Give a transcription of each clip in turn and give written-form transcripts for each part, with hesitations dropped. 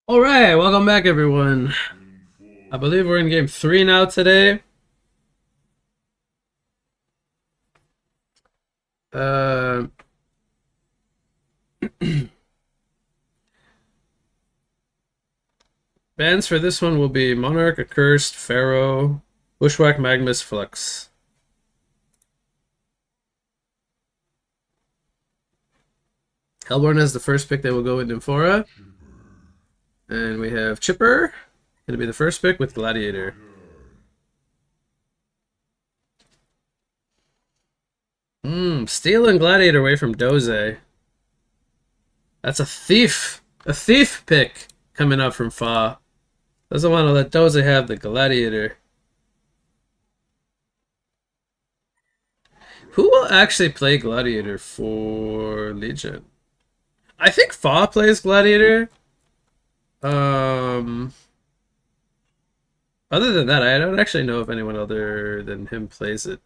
All right, welcome back, everyone. I believe we're in game three now today. Uh, Bans for this one will be Monarch, Accursed, Pharaoh, Bushwhack, Magnus, Flux. Hellborn has the first pick that will go in Nymphora. And we have Chipper, going to be the first pick with Gladiator. Stealing Gladiator away from Doze. That's a thief. A thief pick coming up from Fa. Doesn't want to let Doze have the Gladiator. Who will actually play Gladiator for Legion? I think Fa plays Gladiator. Um, Other than that, I don't actually know if anyone other than him plays it.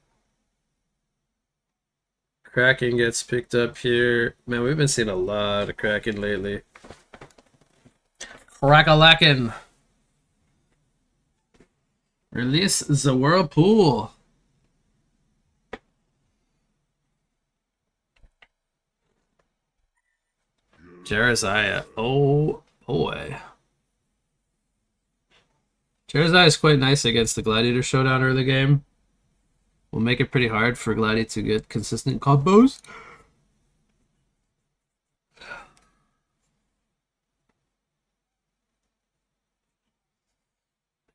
Kraken gets picked up here. Man, we've been seeing a lot of Kraken lately. Crackalacken. Release the Whirlpool. Jeraziah. Oh boy. Jeraziah is quite nice against the Gladiator Showdown early game. Will make it pretty hard for Gladiator to get consistent combos.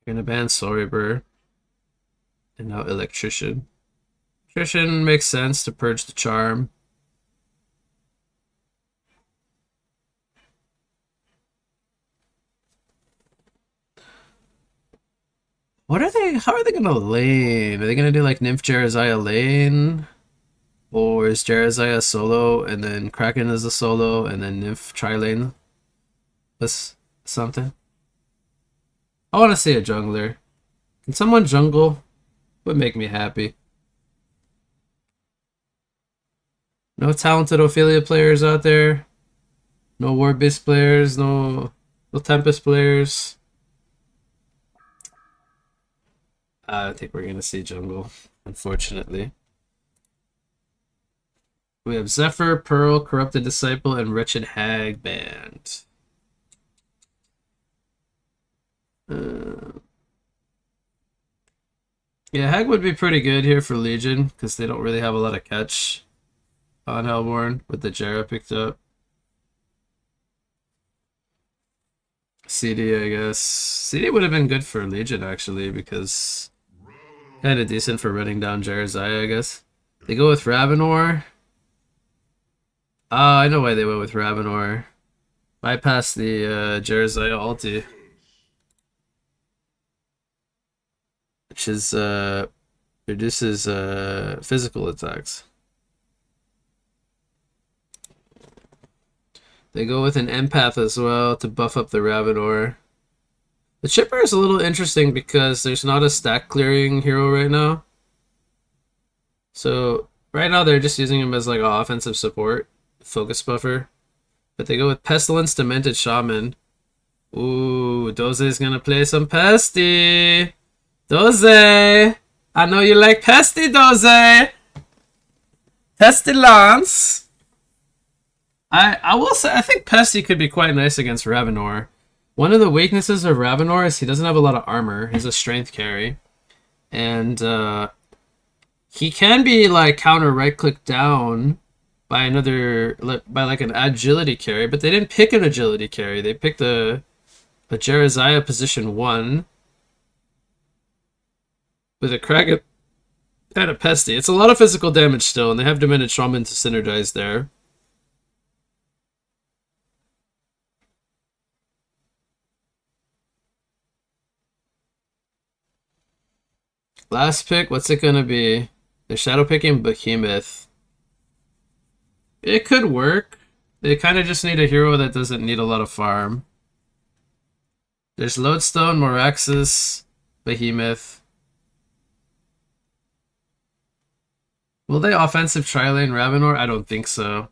Gonna ban Sorryber. And now Electrician. Electrician makes sense to purge the charm. What are they? How are they gonna lane? Are they gonna do like Nymph Jeraziah lane? Or is Jeraziah solo and then Kraken is a solo and then Nymph tri-lane? That's something. I want to see a jungler. Can someone jungle? Would make me happy. No talented Ophelia players out there. No War Beast players. No Tempest players. I think we're gonna see jungle, unfortunately. We have Zephyr, Pearl, Corrupted Disciple, and Wretched Hag banned. Yeah, Hag would be pretty good here for Legion, because they don't really have a lot of catch on Hellborn with the Jera picked up. CD, I guess. CD would have been good for Legion, actually, because kind of decent for running down Jeraziah, I guess. They go with Ravenor. I know why they went with Ravenor. Bypass the Jeraziah ulti. Which is, reduces physical attacks. They go with an empath as well to buff up the Ravenor. The Chipper is a little interesting because there's not a stack clearing hero right now. So right now they're just using him as like an offensive support, focus buffer. But they go with Pestilence, Demented Shaman. Ooh, Doze is gonna play some Pesty. Doze! I know you like Pesty, Doze! Pestilence! I will say, I think Pesty could be quite nice against Ravenor. One of the weaknesses of Ravenor is he doesn't have a lot of armor. He's a strength carry. And he can be like counter right-click down by like an agility carry, but they didn't pick an agility carry. They picked a Jeraziah position 1 with a Kraken and a Pesty. It's a lot of physical damage still, and they have Demented Shaman to synergize there. Last pick, what's it gonna be? They're shadow picking Behemoth. It could work. They kind of just need a hero that doesn't need a lot of farm. There's Lodestone, Moraxis, Behemoth. Will they offensive tri-lane Ravenor? I don't think so.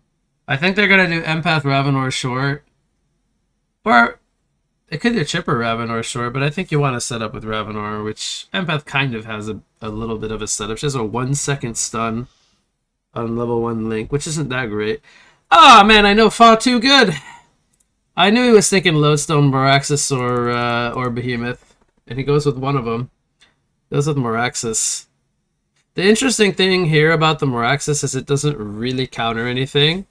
I think they're gonna do Empath Ravenor short. Or It could be a chipper Ravenor, sure, but I think you want to set up with Ravenor, which Empath kind of has a little bit of a setup. She has a 1 second stun on level 1 Link, which isn't that great. Ah, oh, man, I know Fa too good. I knew he was thinking Lodestone, Moraxis, or Behemoth, and he goes with one of them. Goes with Moraxis. The interesting thing here about the Moraxis is it doesn't really counter anything,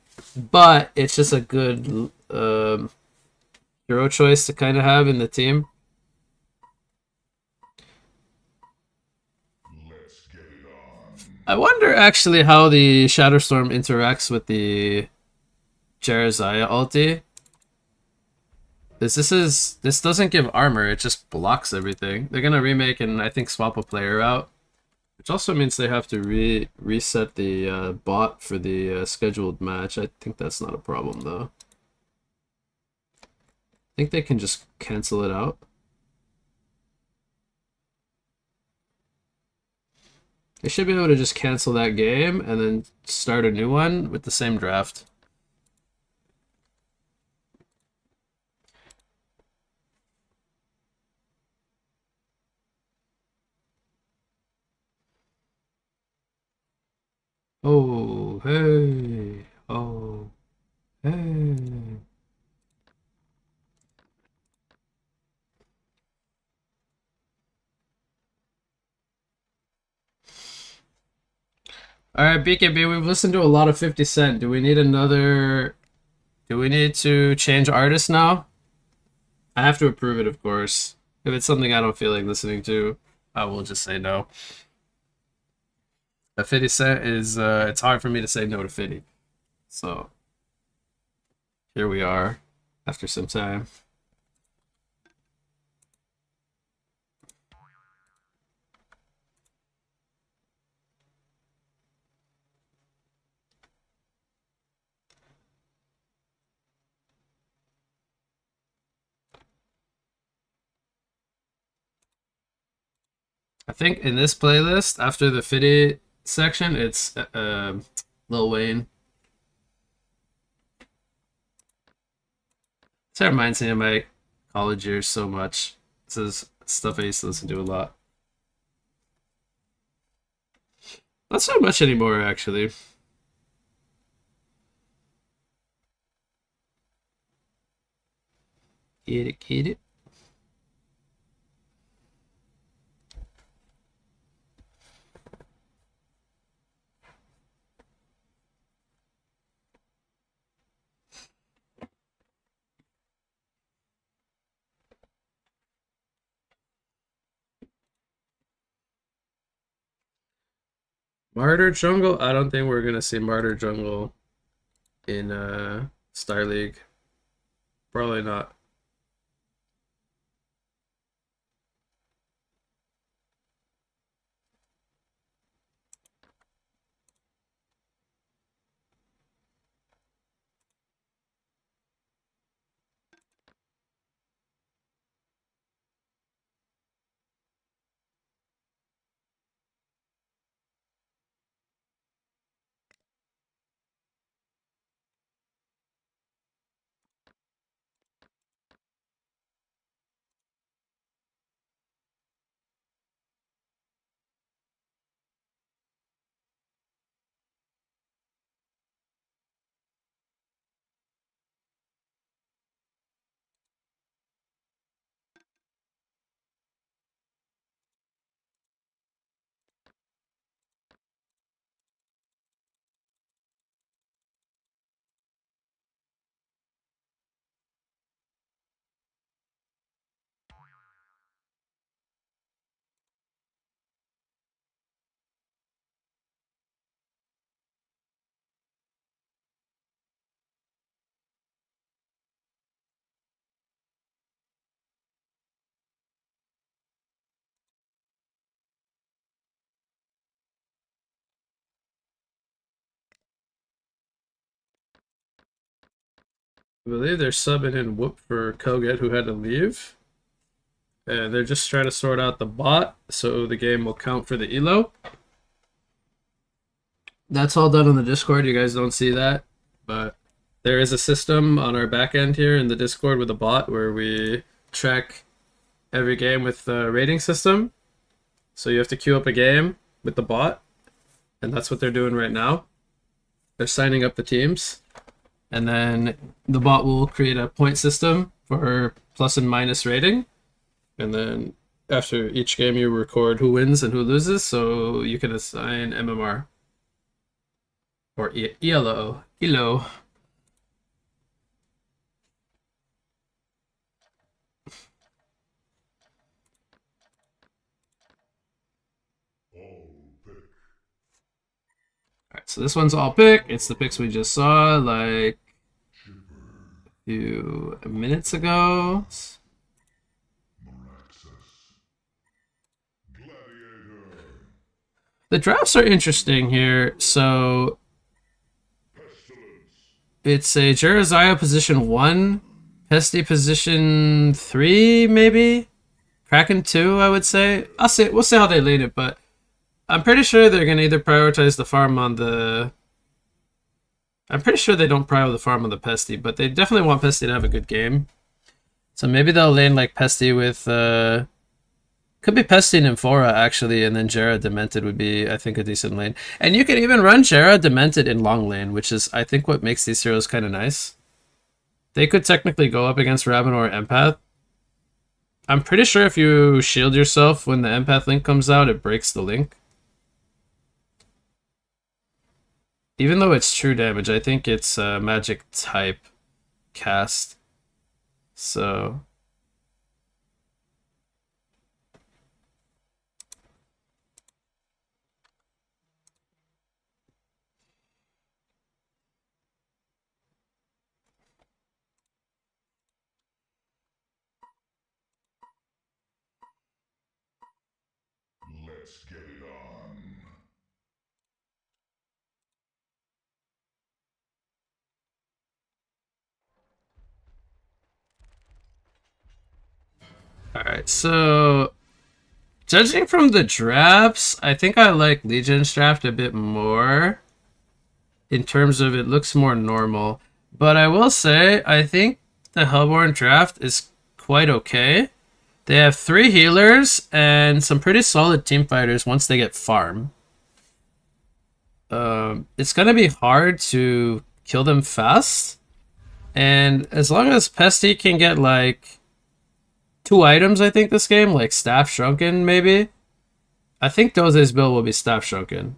but it's just a good hero choice to kind of have in the team. I wonder actually how the Shatterstorm interacts with the Jerizaya ulti. This doesn't give armor, it just blocks everything. They're gonna remake and I think swap a player out. Which also means they have to reset the bot for the scheduled match. I think that's not a problem though. I think they can just cancel it out. They should be able to just cancel that game and then start a new one with the same draft. Oh, hey. Oh, hey. Alright, BKB, we've listened to a lot of 50 Cent. Do we need another... Do we need to change artist now? I have to approve it, of course. If it's something I don't feel like listening to, I will just say no. But 50 Cent is... it's hard for me to say no to 50. So... Here we are, after some time. I think in this playlist, after the Fitty section, it's Lil Wayne. This reminds me of my college years so much. This is stuff I used to listen to a lot. Not so much anymore, actually. Get it, get it. Martyr Jungle? I don't think we're gonna see Martyr Jungle in Star League. Probably not. I believe they're subbing in Whoop for Koget, who had to leave. And they're just trying to sort out the bot so the game will count for the elo. That's all done on the Discord. You guys don't see that, but there is a system on our back end here in the Discord with a bot where we track every game with the rating system. So you have to queue up a game with the bot, and that's what they're doing right now. They're signing up the teams, and then the bot will create a point system for plus and minus rating, and then after each game you record who wins and who loses, so you can assign MMR or ELO. Alright, so this one's all pick. It's the picks we just saw like a few minutes ago. The drafts are interesting here. So it's a Jerizaiya position 1, Pesty position 3, maybe? Kraken 2, I would say. We'll see how they lead it, but I'm pretty sure they're gonna either prioritize the farm on the... I'm pretty sure they don't prio the farm on the Pesty, but they definitely want Pesty to have a good game. So maybe they'll lane like Pesty with... Could be Pesty and Nymphora, actually, and then Jera Demented would be, I think, a decent lane. And you can even run Jera Demented in long lane, which is, I think, what makes these heroes kind of nice. They could technically go up against Ravenor Empath. I'm pretty sure if you shield yourself when the Empath link comes out, it breaks the link. Even though it's true damage, I think it's magic type cast. So... Let's get it on. Alright, so... Judging from the drafts, I think I like Legion's draft a bit more. In terms of it looks more normal. But I will say, I think the Hellborn draft is quite okay. They have 3 healers and some pretty solid team fighters once they get farm. It's going to be hard to kill them fast. And as long as Pesty can get like 2 items, I think, this game, like Staff Shrunken, maybe. I think Doze's build will be Staff Shrunken.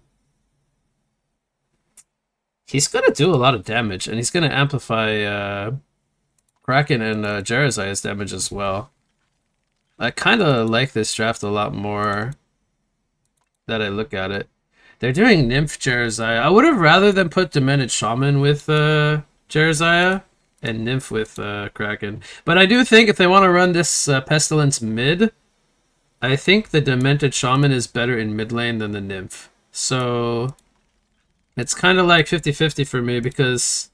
He's going to do a lot of damage, and he's going to amplify Kraken and Jerizaiya's damage as well. I kind of like this draft a lot more that I look at it. They're doing Nymph Jerizaiya. I would have rather than put Demented Shaman with Jerizaiya and Nymph with Kraken. But I do think if they want to run this Pestilence mid, I think the Demented Shaman is better in mid lane than the Nymph. So it's kind of like 50-50 for me because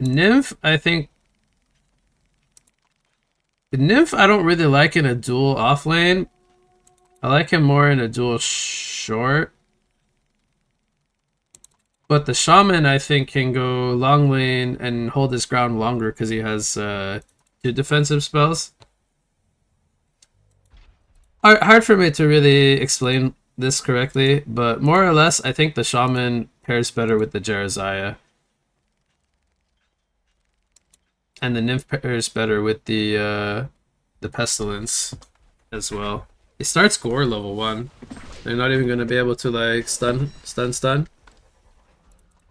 Nymph, I think... The Nymph I don't really like in a dual off lane. I like him more in a dual short. But the Shaman, I think, can go long lane and hold his ground longer because he has 2 defensive spells. Hard for me to really explain this correctly, but more or less, I think the Shaman pairs better with the Jerizaiya. And the Nymph pairs better with the Pestilence as well. He starts Gore level 1. They're not even going to be able to like stun.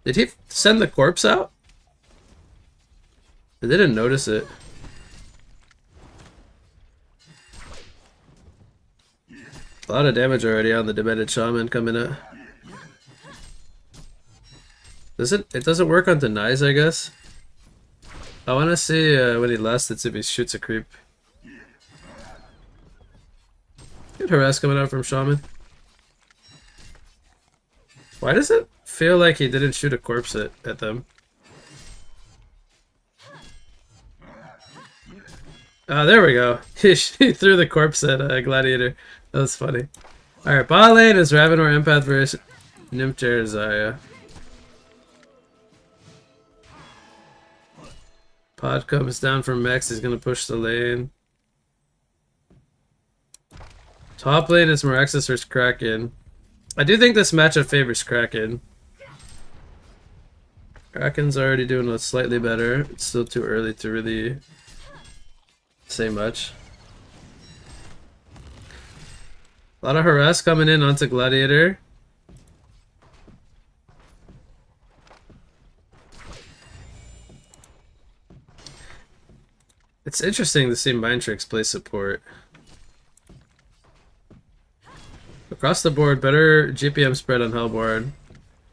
Did he send the corpse out? I didn't notice it. A lot of damage already on the Demented Shaman coming up. It doesn't work on denies, I guess. I want to see when he last hits if he shoots a creep. Good harass coming out from Shaman. Why does it feel like he didn't shoot a corpse at them? There we go. He threw the corpse at Gladiator. That was funny. Alright, bot lane is Ravenor Empath versus Nymph Jerizaiya. Pod comes down from Max. He's gonna push the lane. Top lane is Meraxis versus Kraken. I do think this matchup favors Kraken. Kraken's already doing it slightly better. It's still too early to really say much. A lot of harass coming in onto Gladiator. It's interesting to see Mindtrix play support. Across the board, better GPM spread on Hellborn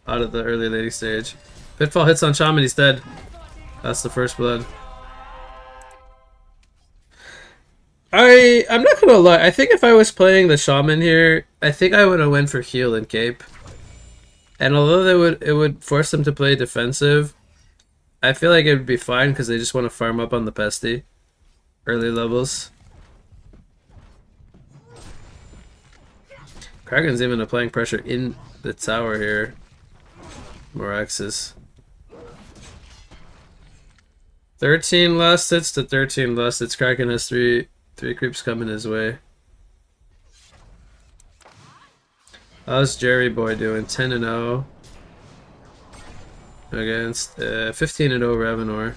out of the early laning stage. Pitfall hits on Shaman, he's dead. That's the first blood. I'm not gonna lie, I think if I was playing the Shaman here, I think I would have went for heal and cape. And although it would force them to play defensive, I feel like it would be fine because they just want to farm up on the pesty. Early levels. Kraken's even applying pressure in the tower here. Meraxis. 13 last hits to 13 last hits. Kraken has three creeps coming his way. How's Jerry Boy doing? 10-0 against 15-0 Ravenor.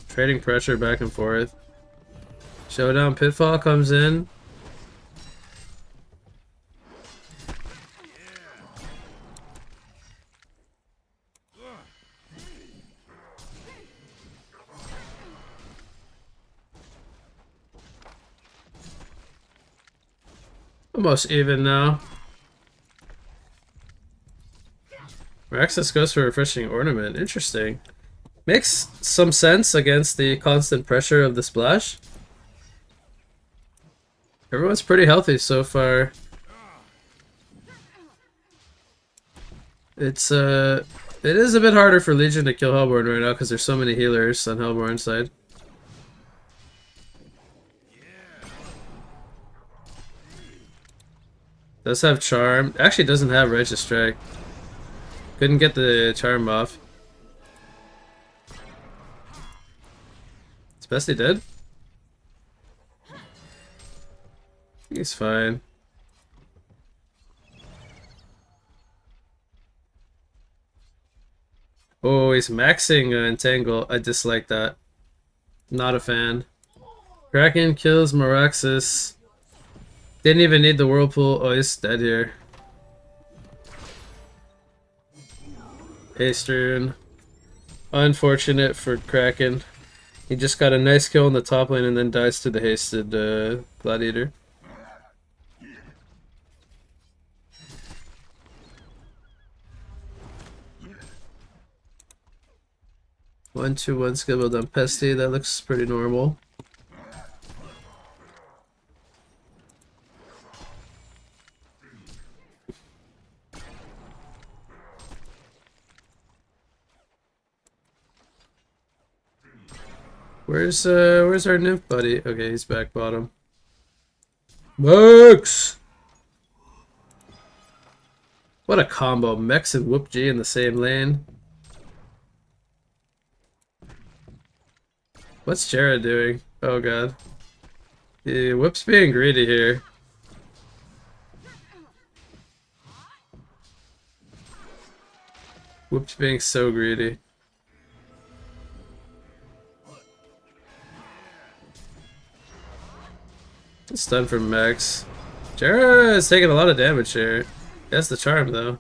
Trading pressure back and forth. Showdown Pitfall comes in. Almost even now. Meraxis goes for Refreshing Ornament. Interesting. Makes some sense against the constant pressure of the splash. Everyone's pretty healthy so far. It is a bit harder for Legion to kill Hellborn right now because there's so many healers on Hellborn's side. Does have Charm. Actually doesn't have Righteous Strike. Couldn't get the Charm off. Is Bestie dead? He's fine. Oh, he's maxing Entangle. I dislike that. Not a fan. Kraken kills Meraxis. Didn't even need the Whirlpool. Oh, he's dead here. Haste. Unfortunate for Kraken. He just got a nice kill in the top lane and then dies to the hasted Gladiator. One, 2-1 skill build on Pesty. That looks pretty normal. Where's our nymph buddy? Okay, he's back bottom. Max! What a combo. Mex and Whoop G in the same lane. What's Jera doing? Oh god. Yeah, Whoop's being greedy here. Whoop's being so greedy. Stun from Max. Jera is taking a lot of damage here. He has the charm though.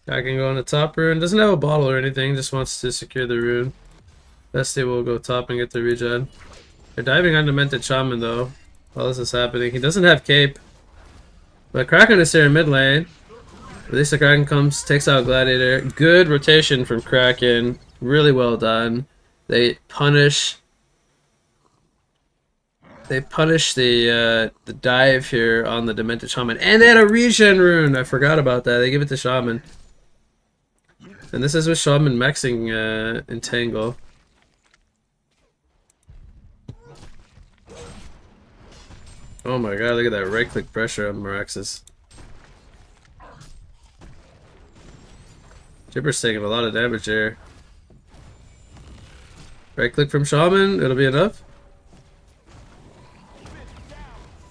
I can go on the top rune. Doesn't have a bottle or anything, just wants to secure the rune. Bestie will go top and get the regen. They're diving on Demented Shaman though, while this is happening. He doesn't have cape. But Kraken is here in mid lane. At least the Kraken comes, takes out Gladiator. Good rotation from Kraken. Really well done. They punish the dive here on the Demented Shaman. And they had a regen rune! I forgot about that. They give it to Shaman. And this is with Shaman maxing Entangle. Oh my god, look at that right click pressure on Meraxes. Jibber's taking a lot of damage here. Right click from Shaman, it'll be enough.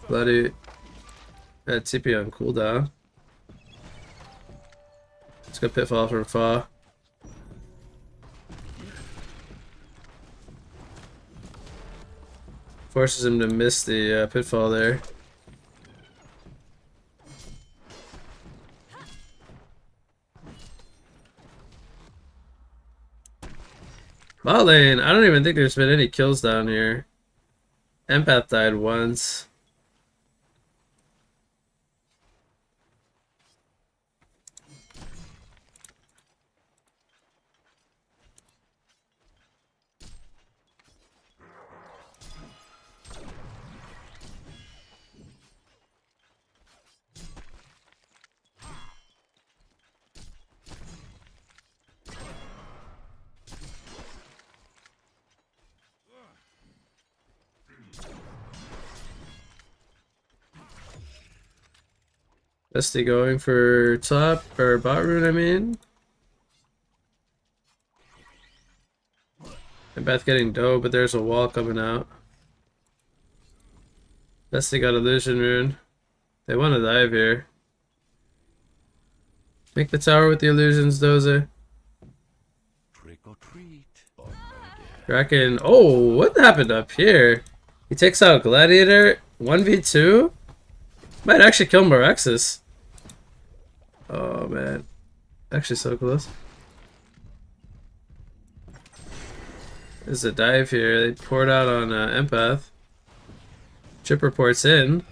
Bloody had TP on cooldown. Let's go Pitfall from Fa. Forces him to miss the Pitfall there. Bot lane, I don't even think there's been any kills down here. Empath died once. Bestie going for top, or bot rune, I mean. And Beth getting dough, but there's a wall coming out. Bestie got illusion rune. They want to dive here. Make the tower with the illusions, Dozer. Trick or treat. Kraken. Oh, what happened up here? He takes out Gladiator. 1v2? Might actually kill Meraxes. Oh man. Actually so close. There's a dive here. They poured out on Empath. Chip reports in.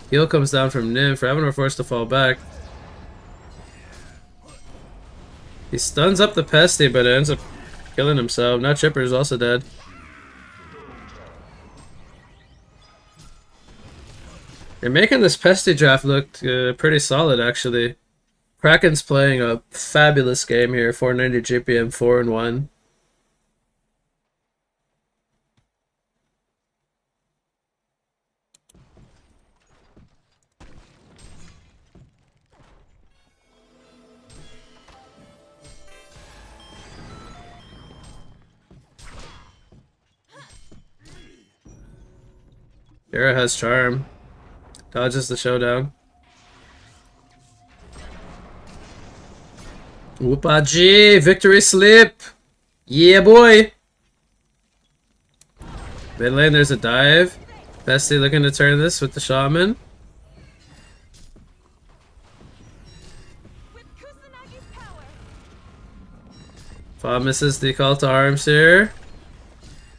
Heal comes down from Nymph. Ravenor forced to fall back. He stuns up the Pesty, but ends up killing himself. Now Chipper is also dead. They're making this Pesty draft look pretty solid, actually. Kraken's playing a fabulous game here. 490 GPM, 4-1. Yara has charm. Dodges the showdown. Whoopa G! Victory slip! Yeah, boy! Mid lane, there's a dive. Bestie looking to turn this with the Shaman. Fa misses the call to arms here.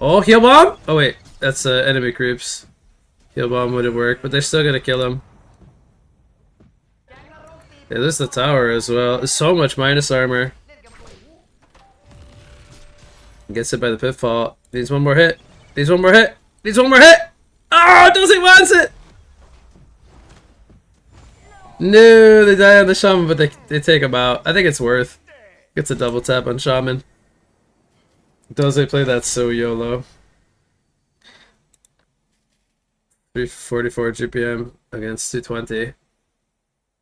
Oh, heal bomb! Oh wait, that's enemy creeps. Heal bomb wouldn't work, but they're still gonna kill him. Yeah, there's the tower as well. There's so much minus armor. Gets hit by the pitfall. Needs one more hit. Needs one more hit. Needs one more hit! Oh, Dozy wants it! No, they die on the Shaman, but they take him out. I think it's worth. Gets a double tap on Shaman. Dozy play that so YOLO. 344 GPM against 220.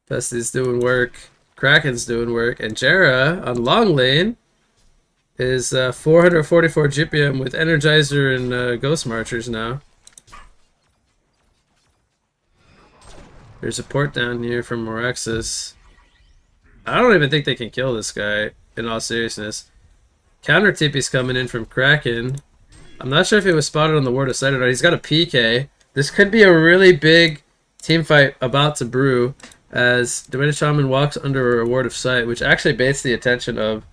Bestie's doing work. Kraken's doing work. And Jera on long lane is 444 GPM with Energizer and Ghost Marchers now. There's a port down here from Meraxes. I don't even think they can kill this guy, in all seriousness. Counter TP's coming in from Kraken. I'm not sure if he was spotted on the Ward of Sight or not. He's got a PK. This could be a really big team fight about to brew as Demented Shaman walks under a Ward of Sight, which actually baits the attention of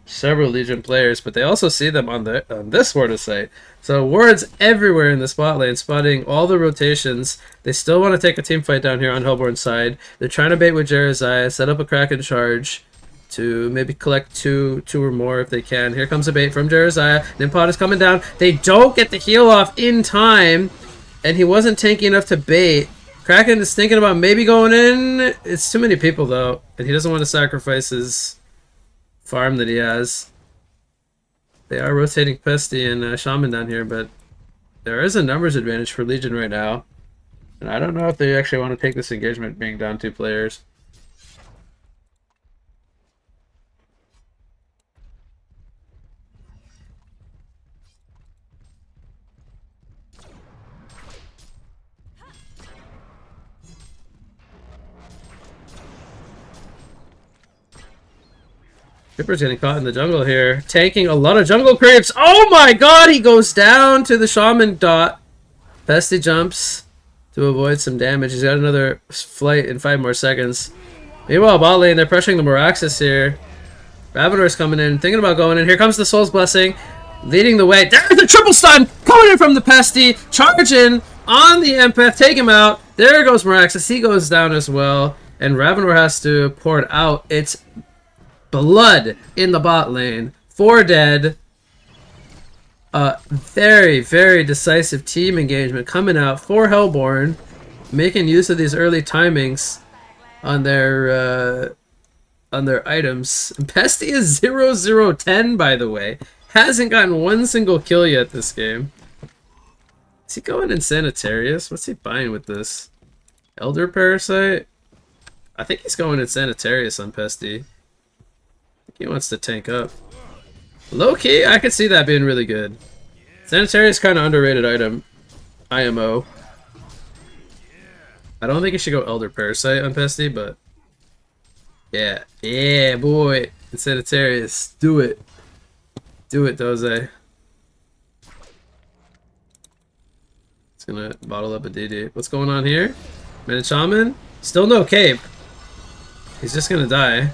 several Legion players, but they also see them on this Ward of Sight. So wards everywhere in the spot lane, spotting all the rotations. They still want to take a team fight down here on Hellborn's side. They're trying to bait with Jeremiah, set up a Kraken charge to maybe collect two or more if they can. Here comes a bait from Jeremiah. Nimpod is coming down. They don't get the heal off in time, and he wasn't tanky enough to bait. Kraken is thinking about maybe going in. It's too many people though, and he doesn't want to sacrifice his farm that he has. They are rotating Pesty and Shaman down here, but there is a numbers advantage for Legion right now. And I don't know if they actually want to take this engagement being down 2 players. Tripper's getting caught in the jungle here. Tanking a lot of jungle creeps. Oh my god, he goes down to the Shaman dot. Pesty jumps to avoid some damage. He's got another flight in 5 more seconds. Meanwhile, bot lane, they're pressuring the Moraxis here. Ravenor's coming in, thinking about going in. Here comes the Soul's Blessing, leading the way. There's the triple stun coming in from the Pesty. Charging on the Empath, take him out. There goes Moraxis, he goes down as well. And Ravenor has to pour it out. It's blood in the bot lane. 4 dead. Very, very decisive team engagement coming out for Hellborn, making use of these early timings on their items. Pesty is 0-0-10, by the way. Hasn't gotten one single kill yet this game. Is he going in Sanitarius? What's he buying with this? Elder Parasite? I think he's going in Sanitarius on Pesty. He wants to tank up. Low key, I could see that being really good. Sanitarius is kind of underrated item. IMO. I don't think you should go Elder Parasite on Pesty, but yeah. Yeah, boy. It's Sanitarius. Do it. Do it, Doze. It's gonna bottle up a DD. What's going on here? Minute Shaman? Still no cape. He's just gonna die.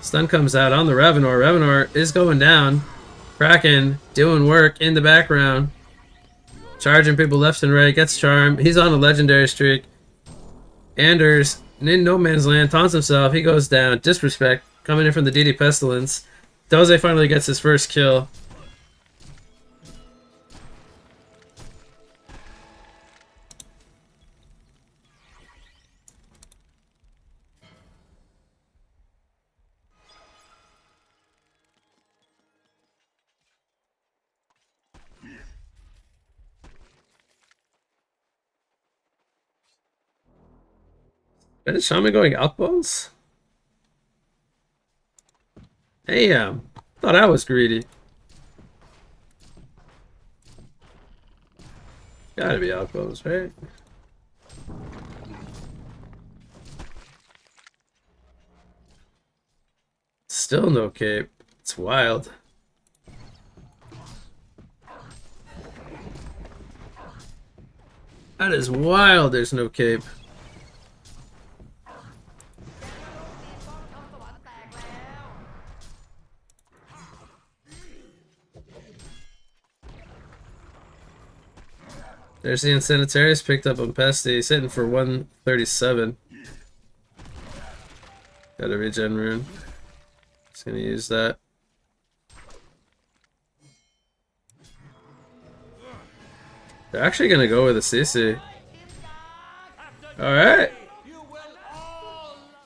Stun comes out on the Ravenor. Ravenor is going down. Kraken doing work in the background. Charging people left and right. Gets Charm. He's on a legendary streak. Anders in no man's land taunts himself. He goes down. Disrespect coming in from the DD Pestilence. Doze finally gets his first kill. Is Shaman going outbones? Damn. Thought I was greedy. Gotta be outbones, right? Still no cape. It's wild. That is wild, there's no cape. There's the Insanitarius picked up on Pesty. He's hitting for 137. Got a regen rune. Just gonna use that. They're actually gonna go with a CC. Alright.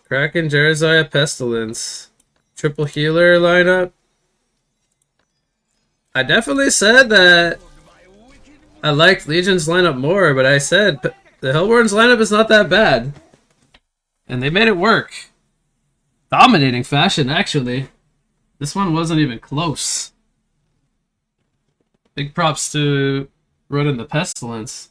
Kraken, Jeremiah, Pestilence. Triple healer lineup. I definitely said that I liked Legion's lineup more, but I said the Hellborn's lineup is not that bad. And they made it work. Dominating fashion, actually. This one wasn't even close. Big props to running the Pestilence.